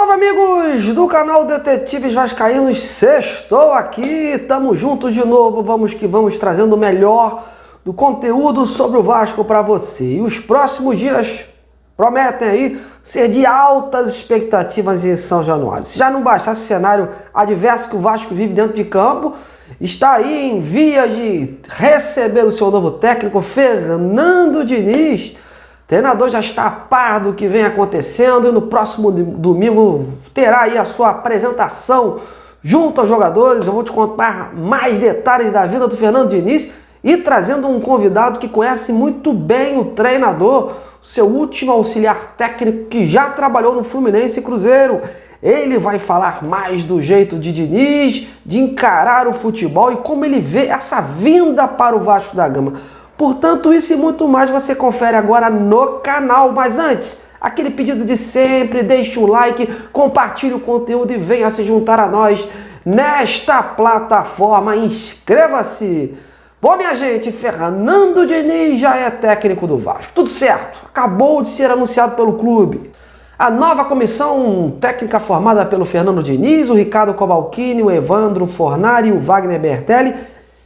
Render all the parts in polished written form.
Salve, amigos do canal Detetives Vascaínos, sextou aqui, tamo juntos de novo, vamos que vamos, trazendo o melhor do conteúdo sobre o Vasco para você. E os próximos dias prometem aí ser de altas expectativas em São Januário. Se já não bastasse o cenário adverso que o Vasco vive dentro de campo, está aí em via de receber o seu novo técnico, Fernando Diniz. O treinador já está a par do que vem acontecendo e no próximo domingo terá aí a sua apresentação junto aos jogadores. Eu vou te contar mais detalhes da vida do Fernando Diniz e trazendo um convidado que conhece muito bem o treinador, seu último auxiliar técnico que já trabalhou no Fluminense e Cruzeiro. Ele vai falar mais do jeito de Diniz, de encarar o futebol e como ele vê essa vinda para o Vasco da Gama. Portanto, isso e muito mais você confere agora no canal. Mas antes, aquele pedido de sempre, deixe o like, compartilhe o conteúdo e venha se juntar a nós nesta plataforma. Inscreva-se! Bom, minha gente, Fernando Diniz já é técnico do Vasco. Tudo certo, acabou de ser anunciado pelo clube. A nova comissão técnica formada pelo Fernando Diniz, o Ricardo Cobalcini, o Evandro Fornari e o Wagner Bertelli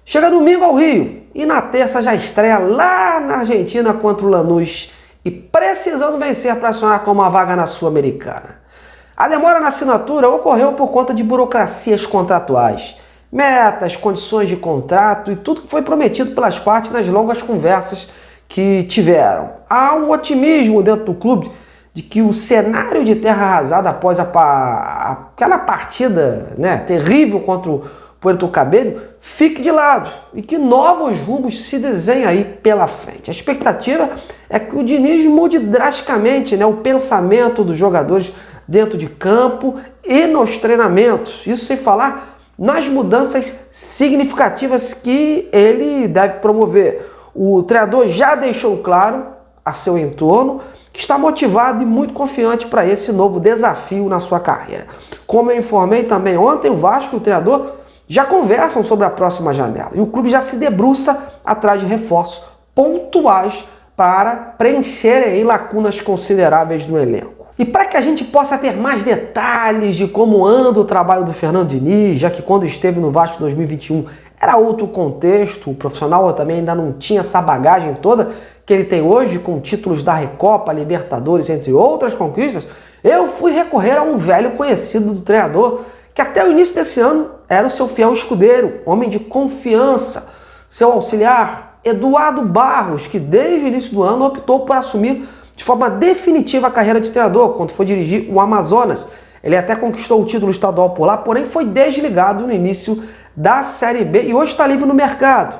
chega domingo ao Rio. E na terça já estreia lá na Argentina contra o Lanús e precisando vencer para sonhar com uma vaga na Sul-Americana. A demora na assinatura ocorreu por conta de burocracias contratuais, metas, condições de contrato e tudo que foi prometido pelas partes nas longas conversas que tiveram. Há um otimismo dentro do clube de que o cenário de terra arrasada após aquela partida, terrível contra o Puerto Cabello fique de lado e que novos rumos se desenhem aí pela frente. A expectativa é que o Diniz mude drasticamente o pensamento dos jogadores dentro de campo e nos treinamentos. Isso sem falar nas mudanças significativas que ele deve promover. O treinador já deixou claro a seu entorno que está motivado e muito confiante para esse novo desafio na sua carreira. Como eu informei também ontem, o Vasco e o treinador já conversam sobre a próxima janela e o clube já se debruça atrás de reforços pontuais para preencherem lacunas consideráveis no elenco. E para que a gente possa ter mais detalhes de como anda o trabalho do Fernando Diniz, já que quando esteve no Vasco 2021 era outro contexto, o profissional também ainda não tinha essa bagagem toda que ele tem hoje, com títulos da Recopa, Libertadores, entre outras conquistas, eu fui recorrer a um velho conhecido do treinador, que até o início desse ano era o seu fiel escudeiro, homem de confiança, seu auxiliar, Eduardo Barros, que desde o início do ano optou por assumir de forma definitiva a carreira de treinador, quando foi dirigir o Amazonas. Ele até conquistou o título estadual por lá, porém foi desligado no início da Série B e hoje está livre no mercado.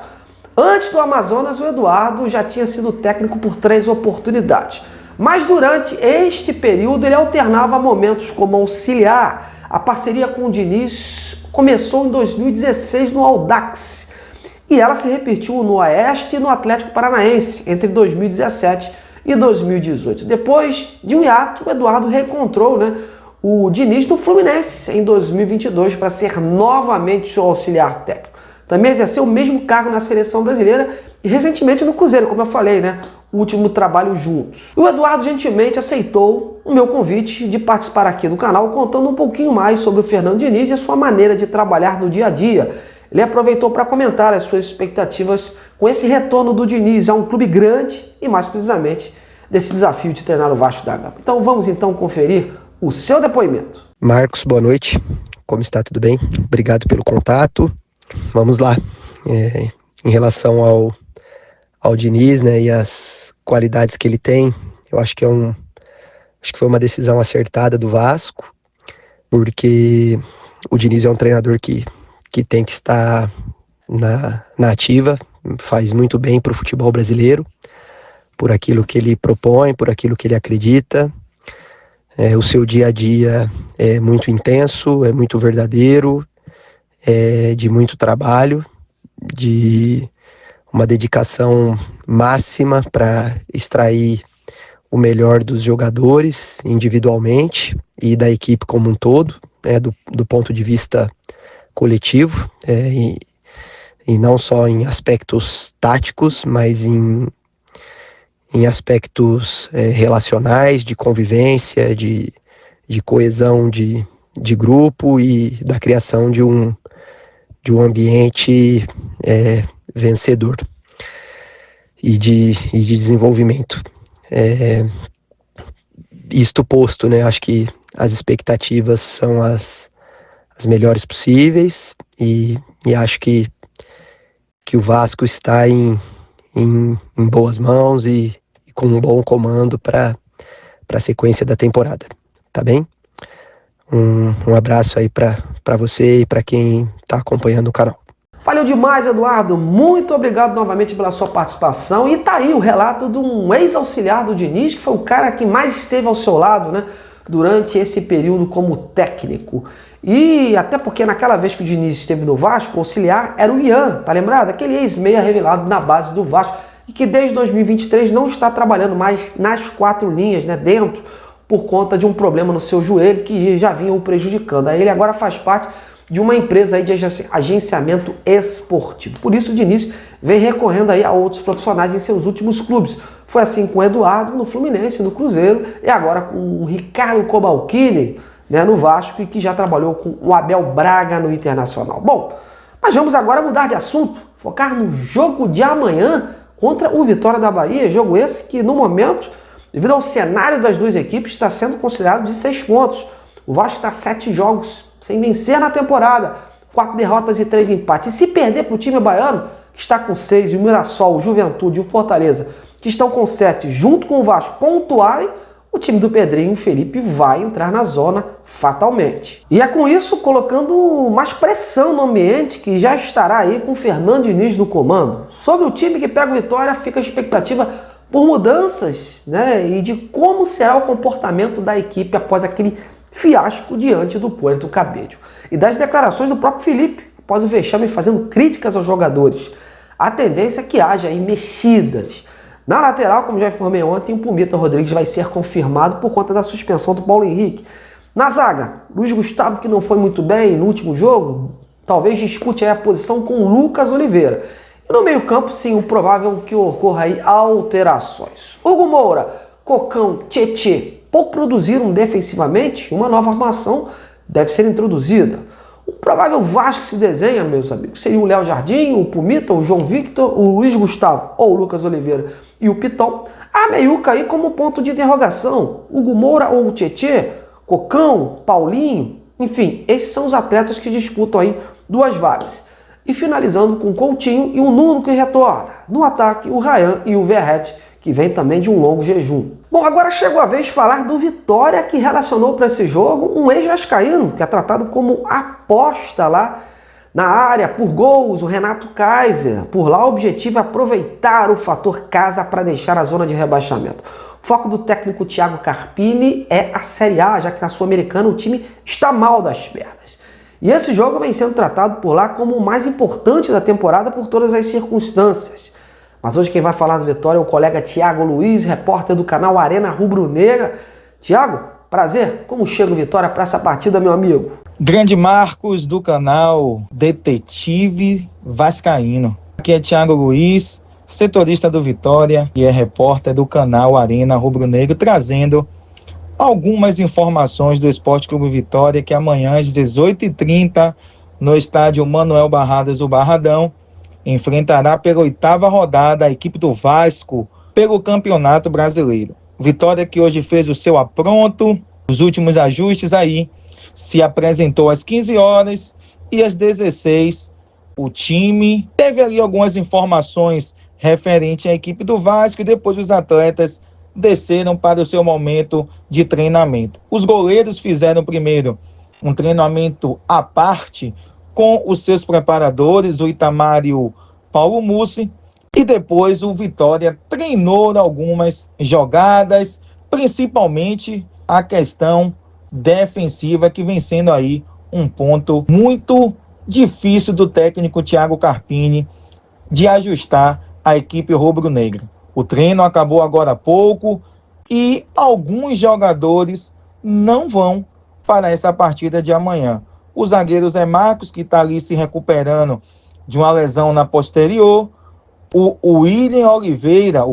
Antes do Amazonas, o Eduardo já tinha sido técnico por 3 oportunidades, mas durante este período ele alternava momentos como auxiliar. A parceria com o Diniz começou em 2016 no Audax e ela se repetiu no Oeste e no Atlético Paranaense entre 2017 e 2018. Depois de um hiato, o Eduardo reencontrou o Diniz no Fluminense em 2022 para ser novamente seu auxiliar técnico. Também exerceu o mesmo cargo na seleção brasileira e recentemente no Cruzeiro, como eu falei, o último trabalho juntos. O Eduardo gentilmente aceitou o meu convite de participar aqui do canal, contando um pouquinho mais sobre o Fernando Diniz e a sua maneira de trabalhar no dia a dia. Ele aproveitou para comentar as suas expectativas com esse retorno do Diniz a um clube grande e, mais precisamente, desse desafio de treinar o Vasco da Gama. Então vamos conferir o seu depoimento. Marcos, boa noite. Como está? Tudo bem? Obrigado pelo contato. Vamos lá. Em relação ao Diniz, e as qualidades que ele tem, eu acho que foi uma decisão acertada do Vasco, porque o Diniz é um treinador que tem que estar na ativa, faz muito bem para o futebol brasileiro, por aquilo que ele propõe, por aquilo que ele acredita. O seu dia a dia é muito intenso, é muito verdadeiro, é de muito trabalho, de uma dedicação máxima para extrair o melhor dos jogadores individualmente e da equipe como um todo, do ponto de vista coletivo, e não só em aspectos táticos, mas em aspectos relacionais, de convivência, de de coesão de grupo e da criação de um ambiente vencedor e de desenvolvimento. Isto posto, né? Acho que as expectativas são as melhores possíveis e acho que o Vasco está em boas mãos e com um bom comando para a sequência da temporada, tá bem? Um abraço aí para você e para quem está acompanhando o canal. Valeu demais, Eduardo. Muito obrigado novamente pela sua participação. E tá aí o relato de um ex-auxiliar do Diniz, que foi o cara que mais esteve ao seu lado, né, durante esse período como técnico. E até porque naquela vez que o Diniz esteve no Vasco, o auxiliar era o Ian, tá lembrado? Aquele ex-meia revelado na base do Vasco e que desde 2023 não está trabalhando mais nas 4 linhas, né, dentro, por conta de um problema no seu joelho que já vinha o prejudicando. Aí ele agora faz parte de uma empresa aí de agenciamento esportivo. Por isso o Diniz vem recorrendo aí a outros profissionais em seus últimos clubes. Foi assim com o Eduardo no Fluminense, no Cruzeiro, e agora com o Ricardo Cobalcini, né, no Vasco, e que já trabalhou com o Abel Braga no Internacional. Bom, mas vamos agora mudar de assunto, focar no jogo de amanhã contra o Vitória da Bahia, jogo esse que no momento, devido ao cenário das duas equipes, está sendo considerado de 6 pontos. O Vasco está 7 jogos sem vencer na temporada, 4 derrotas e 3 empates. E se perder para o time baiano, que está com 6, e o Mirassol, o Juventude e o Fortaleza, que estão com 7, junto com o Vasco, pontuarem, o time do Pedrinho e Felipe vai entrar na zona fatalmente. E é com isso colocando mais pressão no ambiente, que já estará aí com o Fernando Diniz no comando. Sobre o time que pega o Vitória, fica a expectativa por mudanças, né, e de como será o comportamento da equipe após aquele fiasco diante do Puerto Cabello. E das declarações do próprio Felipe, após o vexame fazendo críticas aos jogadores. A tendência é que haja aí mexidas. Na lateral, como já informei ontem, o Pumita Rodrigues vai ser confirmado por conta da suspensão do Paulo Henrique. Na zaga, Luiz Gustavo, que não foi muito bem no último jogo, talvez dispute aí a posição com o Lucas Oliveira. E no meio-campo, sim, o provável que ocorra aí alterações. Hugo Moura, Cocão, Tietê, pouco produziram defensivamente, uma nova armação deve ser introduzida. O provável Vasco que se desenha, meus amigos, seria o Léo Jardim, o Pumita, o João Victor, o Luiz Gustavo ou o Lucas Oliveira e o Piton. A meiuca aí como ponto de interrogação, Hugo Moura ou o Tietê, Cocão, Paulinho, enfim, esses são os atletas que disputam aí 2 vagas. E finalizando com o Coutinho e o Nuno que retorna. No ataque, o Ryan e o Verratti, que vem também de um longo jejum. Bom, agora chegou a vez de falar do Vitória, que relacionou para esse jogo um ex-vascaíno, que é tratado como aposta lá na área por gols, o Renato Kaiser. Por lá o objetivo é aproveitar o fator casa para deixar a zona de rebaixamento. O foco do técnico Thiago Carpini é a Série A, já que na Sul-Americana o time está mal das pernas. E esse jogo vem sendo tratado por lá como o mais importante da temporada por todas as circunstâncias. Mas hoje quem vai falar do Vitória é o colega Thiago Luiz, repórter do canal Arena Rubro-Negra. Thiago, prazer. Como chega o Vitória para essa partida, meu amigo? Grande Marcos do canal Detetive Vascaíno. Aqui é Thiago Luiz, setorista do Vitória e é repórter do canal Arena Rubro-Negro, trazendo algumas informações do Esporte Clube Vitória, que amanhã às 18h30 no estádio Manuel Barradas do Barradão enfrentará pela 8ª rodada a equipe do Vasco pelo Campeonato Brasileiro. Vitória que hoje fez o seu apronto, os últimos ajustes aí, se apresentou às 15 horas e às 16 o time teve ali algumas informações referentes à equipe do Vasco e depois os atletas desceram para o seu momento de treinamento. Os goleiros fizeram primeiro um treinamento à parte com os seus preparadores, o Itamar e o Paulo Mussi, e depois o Vitória treinou algumas jogadas, principalmente a questão defensiva, que vem sendo aí um ponto muito difícil do técnico Thiago Carpini de ajustar a equipe rubro-negra. O treino acabou agora há pouco e alguns jogadores não vão para essa partida de amanhã. O zagueiro Zé Marcos, que está ali se recuperando de uma lesão na posterior. O William Oliveira,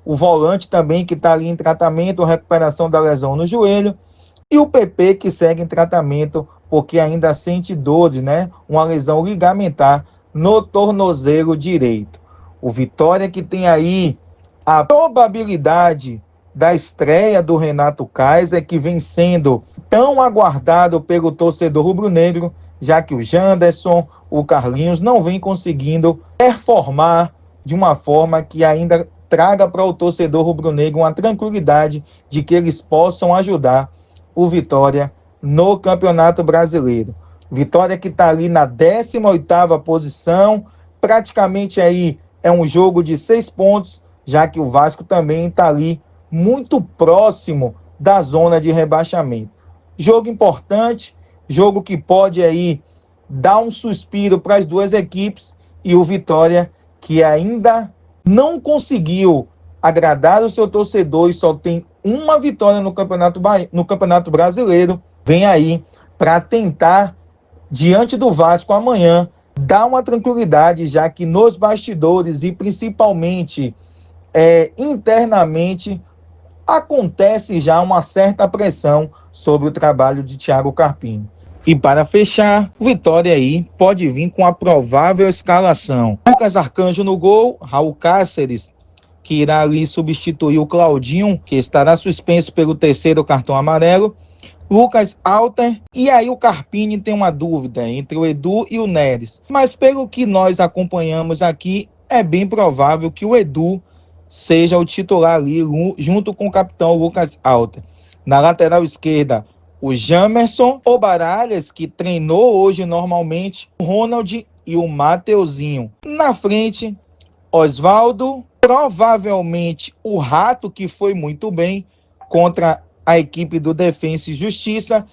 o volante também, que está ali em tratamento, recuperação da lesão no joelho. E o PP que segue em tratamento porque ainda sente dores, né? Uma lesão ligamentar no tornozelo direito. O Vitória que tem aí a probabilidade da estreia do Renato Kaiser, que vem sendo tão aguardado pelo torcedor rubro-negro, já que o Janderson, o Carlinhos não vem conseguindo performar de uma forma que ainda traga para o torcedor rubro-negro uma tranquilidade de que eles possam ajudar o Vitória no Campeonato Brasileiro. Vitória que está ali na 18ª posição, praticamente aí é um jogo de 6 pontos, já que o Vasco também está ali muito próximo da zona de rebaixamento. Jogo importante, jogo que pode aí dar um suspiro para as duas equipes, e o Vitória que ainda não conseguiu agradar o seu torcedor e só tem uma vitória no Campeonato Brasileiro, vem aí para tentar, diante do Vasco amanhã, dar uma tranquilidade, já que nos bastidores e principalmente internamente acontece já uma certa pressão sobre o trabalho de Thiago Carpini. E para fechar, o Vitória aí pode vir com a provável escalação: Lucas Arcanjo no gol, Raul Cáceres, que irá ali substituir o Claudinho, que estará suspenso pelo 3º cartão amarelo, Lucas Alter, e aí o Carpini tem uma dúvida entre o Edu e o Neres. Mas pelo que nós acompanhamos aqui, é bem provável que o Edu seja o titular ali, junto com o capitão Lucas Alter. Na lateral esquerda, o Jamerson, o Baralhas, que treinou hoje normalmente, o Ronald e o Mateuzinho. Na frente, Osvaldo, provavelmente o Rato, que foi muito bem contra a equipe do Defensa e Justiça,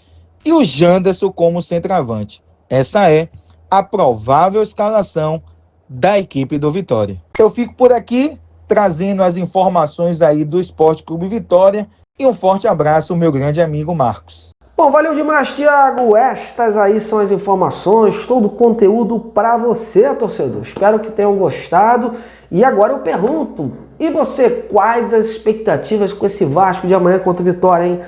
e o Janderson como centroavante. Essa é a provável escalação da equipe do Vitória. Eu fico por aqui, trazendo as informações aí do Esporte Clube Vitória, e um forte abraço, meu grande amigo Marcos. Bom, valeu demais, Thiago. Estas aí são as informações, todo o conteúdo para você, torcedor. Espero que tenham gostado. E agora eu pergunto, e você, quais as expectativas com esse Vasco de amanhã contra o Vitória, hein?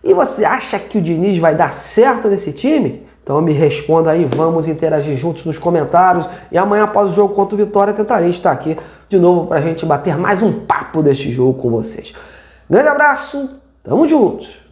E você acha que o Diniz vai dar certo nesse time? Então me responda aí, vamos interagir juntos nos comentários. E amanhã, após o jogo contra o Vitória, tentarei estar aqui de novo para a gente bater mais um papo deste jogo com vocês. Grande abraço, tamo juntos!